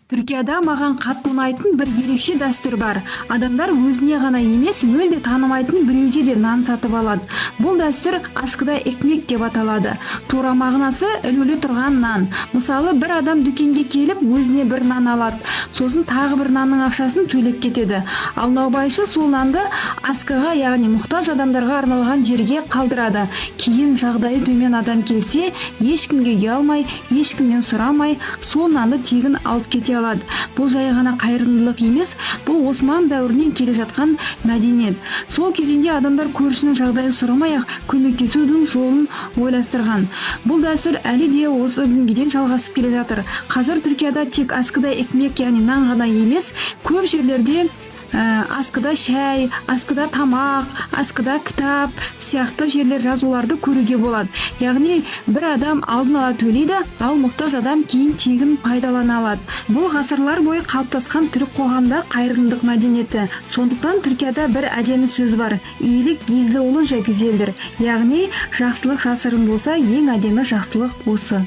Түркияда маған қатты ұнайтын бір ерекше дәстүр бар. Адамдар өзіне ғана емес, мүлде танымайтын біреуге де нан сатып алады. Бұл дәстүр аскыда экмек деп аталады. Тура мағынасы ілулі тұрған нан. Мысалы, бір адам дүкенге келіп, өзіне бір нан алады. Сосын тағы бір нанның ақшасын төлеп кетеді. Ал наубайшы сол нанды аскыға, яғни мұқтаж адамдарға арналған жерге қалдырады. Кейін жағдайы төмен адам келсе, ешкімге ұялмай, ешкімнен сұрамай, сол нанды тегін алып кете алады. Бұл жай ғана қайырымдылық емес, бұл Осман дәуірінен келе жатқан мәдениет. Сол кезеңде адамдар көршінің жағдайын сұрамай-ақ көмектесудің жолын ойластырған. Бұл дәстүр әлі де осы күнге дейін жалғасып келе жатыр. Қазір Түркияда тек аскыда экмек, яғни нан ғана емес, көп жерлерде аскыда шәй, аскыда тамақ, аскыда кітап сияқты жерлер жазуларды көруге болады. Яғни бір адам алдын ала төлейді, ал мұқтаж адам кейін тегін пайдалана алады. Бұл ғасырлар бойы қалыптасқан түрік қоғамда қайырымдылық мәдениеті. Сондықтан Түркияда бір әдемі сөз бар: иелік гизлі олынша güzeldir. Яғни жақсылық жасырын болса, ең әдемі жақсылық осы.